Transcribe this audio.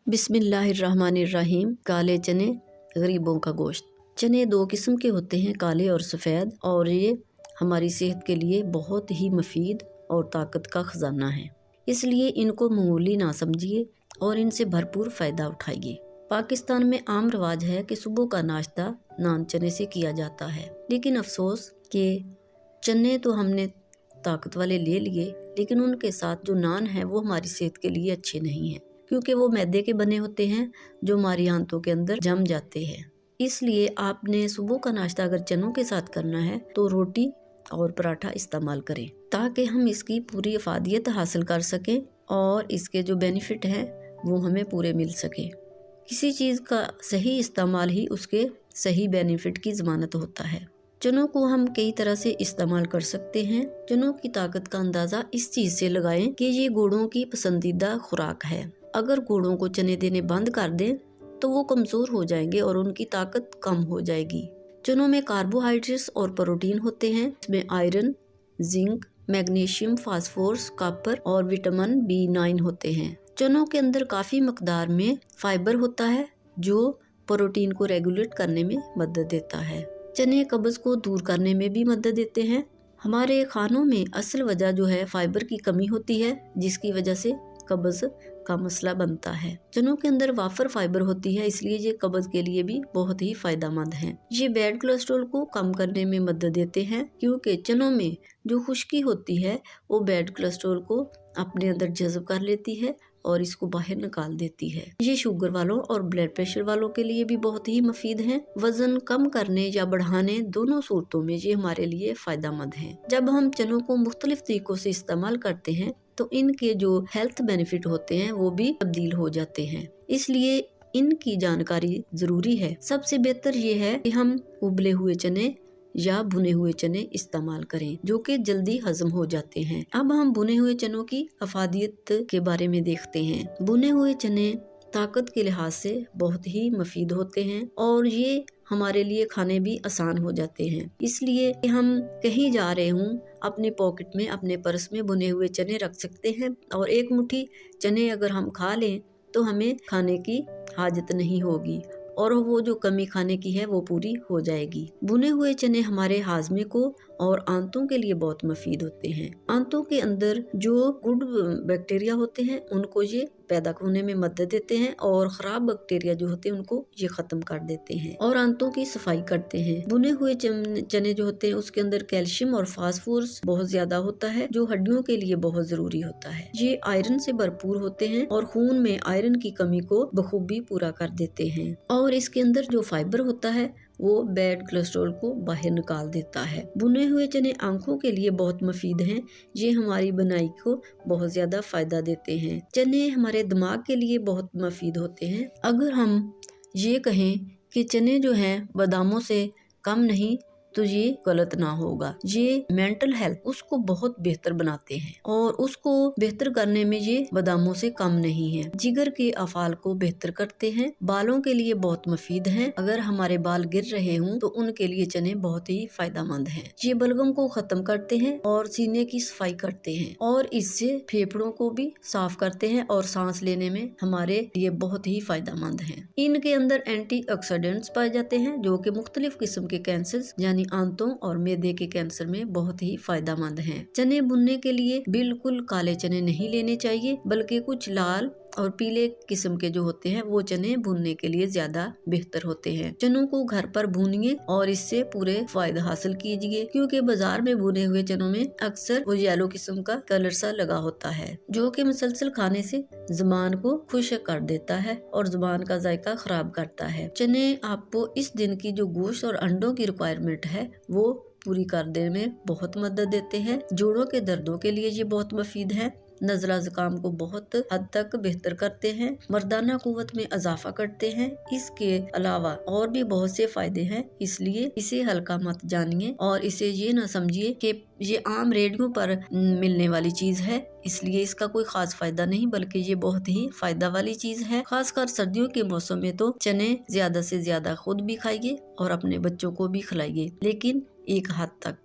बिस्मिल्लाहिर्रहमानिर्रहीम। काले चने, गरीबों का गोश्त। चने दो किस्म के होते हैं, काले और सफ़ेद, और ये हमारी सेहत के लिए बहुत ही मुफीद और ताकत का ख़जाना है। इसलिए इनको मामूली ना समझिए और इनसे भरपूर फ़ायदा उठाइए। पाकिस्तान में आम रवाज है कि सुबह का नाश्ता नान चने से किया जाता है, लेकिन अफसोस कि चने तो हमने ताकत वाले ले लिए, लेकिन उनके साथ जो नान है वो हमारी सेहत के लिए अच्छे नहीं हैं, क्योंकि वो मैदे के बने होते हैं जो हमारी आंतों के अंदर जम जाते हैं। इसलिए आपने सुबह का नाश्ता अगर चनों के साथ करना है तो रोटी और पराठा इस्तेमाल करें, ताकि हम इसकी पूरी अफादियत हासिल कर सकें और इसके जो बेनिफिट हैं वो हमें पूरे मिल सके। किसी चीज़ का सही इस्तेमाल ही उसके सही बेनिफिट की ज़मानत होता है। चनों को हम कई तरह से इस्तेमाल कर सकते हैं। चनों की ताकत का अंदाज़ा इस चीज़ से लगाएं कि ये घोड़ों की पसंदीदा खुराक है। अगर घोड़ों को चने देने बंद कर दें तो वो कमज़ोर हो जाएंगे और उनकी ताकत कम हो जाएगी। चनों में कार्बोहाइड्रेट्स और प्रोटीन होते हैं। इसमें iron, zinc, magnesium, phosphorus, copper और विटामिन B9 होते हैं। चनों के अंदर काफ़ी मकदार में फाइबर होता है जो प्रोटीन को रेगुलेट करने में मदद देता है। चने कब्ज़ को दूर करने में भी मदद देते हैं। हमारे खानों में असल वजह जो है फाइबर की कमी होती है, जिसकी वजह से कब्ज़ का मसला बनता है। चनों के अंदर वाफर फाइबर होती है, इसलिए ये कब्ज़ के लिए भी बहुत ही फायदेमंद हैं। ये बैड कोलेस्ट्रॉल को कम करने में मदद देते हैं, क्योंकि चनों में जो खुश्की होती है वो बैड कोलेस्ट्रॉल को अपने अंदर जज़ब कर लेती है और इसको बाहर निकाल देती है। ये शुगर वालों और ब्लड प्रेशर वालों के लिए भी बहुत ही मुफीद हैं। वजन कम करने या बढ़ाने दोनों सूरतों में ये हमारे लिए फायदेमंद हैं। जब हम चनों को मुख्तलिफ तरीकों से इस्तेमाल करते हैं तो इनके जो हेल्थ बेनिफिट होते हैं वो भी तब्दील हो जाते हैं, इसलिए इनकी जानकारी जरूरी है। सबसे बेहतर ये है कि हम उबले हुए चने या भुने हुए चने इस्तेमाल करें, जो कि जल्दी हजम हो जाते हैं। अब हम भुने हुए चनों की अफादियत के बारे में देखते हैं। भुने हुए चने ताकत के लिहाज से बहुत ही मुफीद होते हैं और ये हमारे लिए खाने भी आसान हो जाते हैं। इसलिए हम कहीं जा रहे हूँ, अपने पॉकेट में, अपने पर्स में भुने हुए चने रख सकते हैं और एक मुट्ठी चने अगर हम खा लें तो हमें खाने की हाजत नहीं होगी और वो जो कमी खाने की है वो पूरी हो जाएगी। भुने हुए चने हमारे हाजमे को और आंतों के लिए बहुत मुफीद होते हैं। आंतों के अंदर जो गुड बैक्टीरिया होते हैं उनको ये पैदा होने में मदद देते हैं और ख़राब बैक्टीरिया जो होते हैं उनको ये ख़त्म कर देते हैं और आंतों की सफाई करते हैं। भुने हुए चने जो होते हैं उसके अंदर कैल्शियम और फास्फोरस बहुत ज़्यादा होता है, जो हड्डियों के लिए बहुत ज़रूरी होता है। ये आयरन से भरपूर होते हैं और खून में आयरन की कमी को बखूबी पूरा कर देते हैं। और इसके अंदर जो फाइबर होता है वो बैड कोलेस्ट्रॉल को बाहर निकाल देता है। भुने हुए चने आंखों के लिए बहुत मुफीद हैं। ये हमारी बनाई को बहुत ज्यादा फायदा देते हैं। चने हमारे दिमाग के लिए बहुत मुफीद होते हैं। अगर हम ये कहें कि चने जो हैं बादामों से कम नहीं तो ये गलत ना होगा। ये मेंटल हेल्थ उसको बहुत बेहतर बनाते हैं और उसको बेहतर करने में ये बादामों से कम नहीं है। जिगर के अफ़ाल को बेहतर करते हैं, बालों के लिए बहुत मुफीद हैं। अगर हमारे बाल गिर रहे हों तो उनके लिए चने बहुत ही फायदेमंद हैं। ये बलगम को खत्म करते हैं और सीने की सफाई करते हैं और इससे फेफड़ों को भी साफ करते हैं और सांस लेने में हमारे लिए बहुत ही फायदेमंद हैं। इनके अंदर एंटीऑक्सीडेंट्स पाए जाते हैं जो कि मुख्तलिफ किस्म के कैंसर यानी आंतों और मैदे के कैंसर में बहुत ही फायदेमंद हैं। चने भुनने के लिए बिल्कुल काले चने नहीं लेने चाहिए, बल्कि कुछ लाल और पीले किस्म के जो होते हैं वो चने भुनने के लिए ज्यादा बेहतर होते हैं। चनों को घर पर भूनिए और इससे पूरे फायदा हासिल कीजिए, क्योंकि बाजार में भुने हुए चनों में अक्सर वो येलो किस्म का कलर सा लगा होता है, जो कि मुसलसल खाने से जुबान को खुश्क कर देता है और जुबान का जायका खराब करता है। चने आपको इस दिन की जो गोश्त और अंडों की रिक्वायरमेंट है वो पूरी करने में बहुत मदद देते हैं। जोड़ों के दर्दों के लिए ये बहुत मुफीद है। नज़ला ज़ुकाम को बहुत हद तक बेहतर करते हैं, मर्दाना कुव्वत में इजाफा करते हैं। इसके अलावा और भी बहुत से फायदे हैं, इसलिए इसे हल्का मत जानिए और इसे ये ना समझिए कि ये आम रेडियो पर मिलने वाली चीज है, इसलिए इसका कोई खास फायदा नहीं, बल्कि ये बहुत ही फायदा वाली चीज है। खासकर सर्दियों के मौसम में तो चने ज्यादा से ज्यादा खुद भी खाइए और अपने बच्चों को भी खिलाइए, लेकिन एक हद तक।